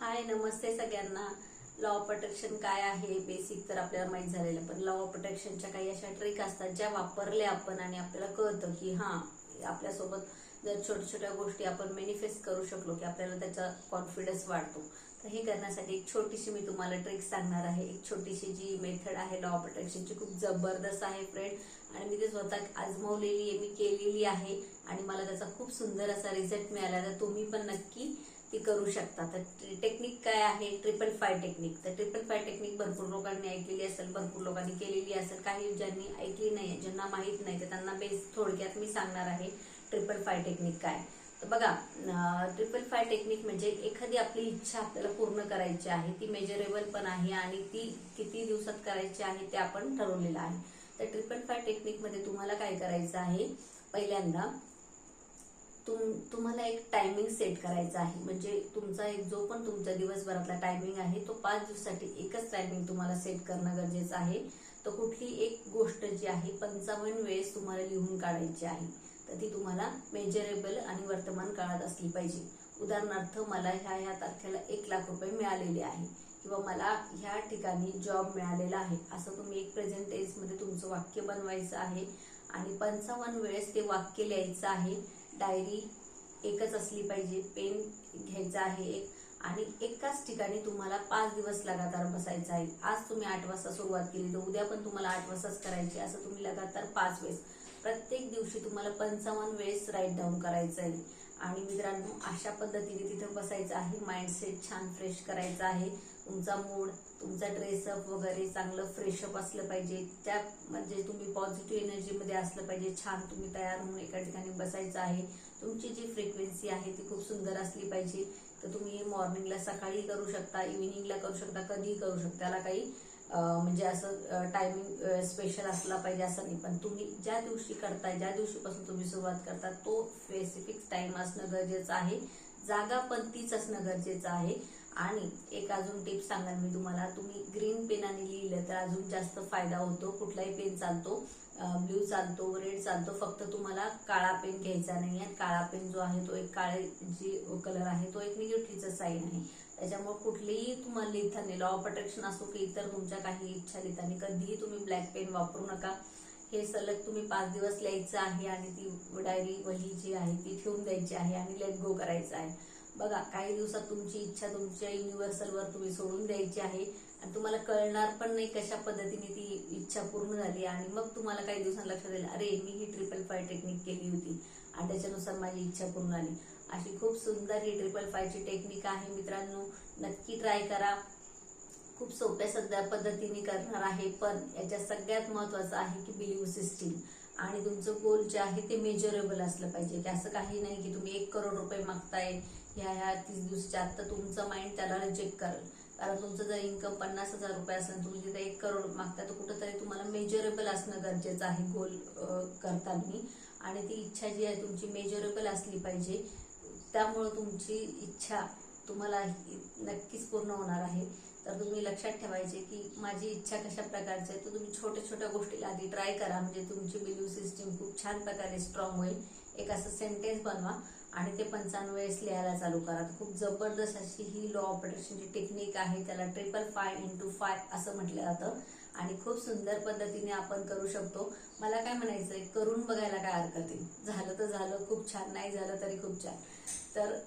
हाय नमस्ते सगळ्यांना। Law of attraction काय आहे बेसिक तर आपल्याला माहित झालेलं, पण लॉ ऑफ अट्रॅक्शनच्या काही अशा ट्रिक असतात ज्या वापरल्या आपण आणि आपल्याला कळतं की आपल्यासोबत जर छोट्या छोट्या गोष्टी आपण मॅनिफेस्ट करू शकलो की आपल्याला त्याचा कॉन्फिडन्स वाढतो। तर हे करण्यासाठी एक छोटीशी मी तुम्हाला ट्रिक सांगणार आहे। एक छोटीशी जी मेथड आहे लॉ ऑफ अट्रॅक्शनची खूप जबरदस्त आहे फ्रेंड, आणि मी ते स्वतः आजमावलेली आहे, मी केलेली आहे आणि मला त्याचा खूप सुंदर असा रिझल्ट मिळाला। तर तुम्ही पण नक्की ती करू शकता। तर टेक्निक काय आहे? 555 टेक्निक। तर 555 टेक्निक भरपूर लोकांनी ऐकलेली असेल, भरपूर लोकांनी केलेली असेल, काही ज्यांनी ऐकली नाही, ज्यांना माहित नाही, तर त्यांना बेस थोडक्यात मी सांगणार आहे 555 टेक्निक काय। तर बघा, 555 टेक्निक म्हणजे एखादी आपली इच्छा आपल्याला पूर्ण करायची आहे, ती मेजरेबल पण आहे आणि ती किती दिवसात करायची आहे ते आपण ठरवलेलं आहे। तर 555 टेक्निक मध्ये तुम्हाला काय करायचं आहे? पहिल्यांदा तुम्हाला एक टायमिंग सेट करायचा आहे। म्हणजे तुमचा एक जो पण तुमचा दिवसभरातला टायमिंग आहे तो 5 दिवसासाठी एकच टायमिंग तुम्हाला सेट करणं गरजेचं आहे। तर कुठली एक गोष्ट जी आहे 55 वेळेस तुम्हाला लिहून काढायची आहे। तर ती तुम्हाला मेजरेबल आणि वर्तमान काळात असली पाहिजे। उदाहरणार्थ, मला ह्या तारखेला 1 लाख रुपये मिळालेले आहे किंवा मला ह्या ठिकाणी जॉब मिळालेला आहे, असं तुम्ही एक प्रेझेंट टेन्स मध्ये तुमचं वाक्य बनवायचं आहे आणि 55 वेळेस ते वाक्य लिहायचं आहे। डायरी एकच असली पाहिजे, पेन घ्यायचा आहे एक, आणि एकाच ठिकाणी तुम्हाला 5 दिवस लगातार बसायचं आहे। आज तुम्ही 8 वाजता सुरुवात केली तर उद्या पण तुम्हाला 8 वाजताच करायची, असं तुम्ही लगातार 5 वेळेस प्रत्येक दिवशी तुम्हाला 55 वेळेस राईट डाऊन करायचं आहे। आणि मित्रांनो, अशा पद्धतीने तिथे बसायचं आहे। माइंडसेट छान फ्रेश करायचा आहे। तुमचा मूड, तुमचा ड्रेसअप वगैरे चांगलं फ्रेशअप असलं पाहिजे, त्या म्हणजे तुम्ही पॉझिटिव्ह एनर्जी मध्ये असलं पाहिजे। छान तुम्ही तयार होऊन एका ठिकाणी बसायचं आहे। तुमची जी फ्रिक्वेन्सी आहे ती खूप सुंदर असली पाहिजे। तर तुम्ही मॉर्निंगला सकाळी करू शकता, इव्हिनिंगला करू शकता, कधीही करू शकता। त्याला काही म्हणजे असं टायमिंग स्पेशल असला पाहिजे असं नाही, पण तुम्ही ज्या दिवशी करताय, ज्या दिवशीपासून तुम्ही सुरुवात करता तो स्पेसिफिक टाइम असणं गरजेचं आहे। जागा पण तीच असणं गरजेचं आहे। आणि एक अजून टिप सांगाल मी तुम्हाला, तुम्ही ग्रीन पेनाने लिहिलं तर अजून जास्त फायदा होतो। कुठलाही पेन चालतो, ब्ल्यू चालतो, रेड चालतो, फक्त तुम्हाला काळा पेन घ्यायचा नाहीये। काळा पेन जो आहे तो एक काळे जी कलर आहे तो एक निगेटिव्हचा साईन आहे। त्याच्यामुळे कुठलीही तुम्हाला लिहिताना लॉ ऑफ अट्रॅक्शन असो की इतर तुमच्या काही इच्छा लिहिताना कधीही तुम्ही ब्लॅक पेन वापरू नका। हे सलग तुम्ही 5 दिवस लिहायचं आहे आणि ती डायरी वही जी आहे ती ठेवून द्यायची आहे आणि लेट गो करायचं आहे। बघा, काही दिवसात तुमची इच्छा तुमच्या युनिव्हर्सलवर तुम्ही सोडून द्यायची आहे आणि तुम्हाला कळणार पण नाही कशा पद्धतीने ती इच्छा पूर्ण झाली। आणि मग तुम्हाला काही दिवसांनी लक्षात येईल, अरे मी ही 555 टेक्निक केली होती आणि त्याच्यानुसार माझी इच्छा पूर्ण झाली। अशी खूप सुंदर ही 555 ची टेक्निक आहे मित्रांनो, नक्की ट्राय करा। खूप सोप्या सध्या पद्धतीने करणार आहे, पण याच्यात सगळ्यात महत्वाचं आहे की बिलीव्ह सिस्टीम आणि तुमचं गोल जे आहे ते मेजरेबल असलं पाहिजे। की असं काही नाही की तुम्ही 1 करोड रुपये मागताय ह्या 30 दिवसात, तर तुमचं माइंड त्याला रिजेक्ट करेल। कारण तुमचं जर इन्कम 50,000 रुपये असेल, तुम्ही तिथे 1 करोड मागताय, तर कुठेतरी तुम्हाला मेजरेबल असणं गरजेचं आहे गोल करताना। आणि ती इच्छा जी आहे तुमची मेजरेबल असली पाहिजे, त्यामुळे तुमची इच्छा तुम्हाला नक्कीच पूर्ण होणार आहे। तर तुम्ही लक्षात ठेवायचे की माझी इच्छा कशा प्रकारची आहे। तर तुम्ही छोट्या छोट्या गोष्टीला आधी ट्राय करा, म्हणजे तुमची बिलीव्ह सिस्टीम खूप छान प्रकारे स्ट्रॉंग होईल। एक असं सेंटेन्स बनवा आणि ते 55 वेळेस लिहायला चालू करा। खूप जबरदस्त अशी ही लॉ ऑफ अट्रॅक्शनची टेक्निक आहे, त्याला 555 असं म्हटलं जातं आणि खूप सुंदर पद्धतीने आपण करू शकतो। मला काय म्हणायचंय, करून बघायला काय हरकत आहे? झालं तर झालं, खूप छान, नाही झालं तरी खूप छान। तर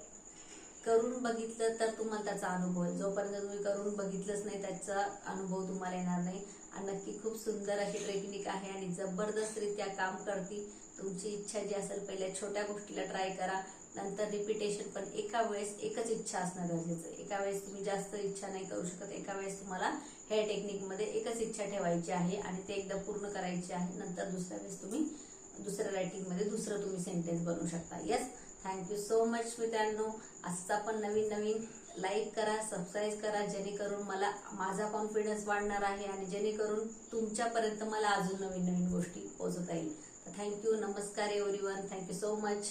करून बघितलं तर तुम्हाला त्याचा अनुभव आहे, जोपर्यंत तुम्ही करून बघितलंच नाही त्याचा अनुभव तुम्हाला येणार नाही। आणि नक्की खूप सुंदर अशी टेक्निक आहे आणि जबरदस्तरित्या काम करते। तुमची इच्छा जी असेल पहिल्या छोट्या गोष्टीला ट्राय करा, नंतर रिपिटेशन, पण एका वेळेस एकच इच्छा असणं गरजेचं आहे। एका वेळेस तुम्ही जास्त इच्छा नाही करू शकत। एका वेळेस तुम्हाला ह्या टेक्निक मध्ये एकच इच्छा ठेवायची आहे आणि ते एकदा पूर्ण करायची आहे। नंतर दुसऱ्या वेळेस तुम्ही दुसऱ्या रायटिंग मध्ये दुसरं तुम्ही सेंटेन्स बनवू शकता। यस, थँक्यू सो मच मित्रांनो। असंच आपण नवीन नवीन लाईक करा, सबस्क्राईब करा, जेणेकरून मला माझा कॉन्फिडन्स वाढणार आहे आणि जेणेकरून तुमच्यापर्यंत मला अजून नवीन नवीन गोष्टी पोहोचवता येईल। तर थँक्यू, नमस्कार एव्हरीवन, थँक्यू सो मच।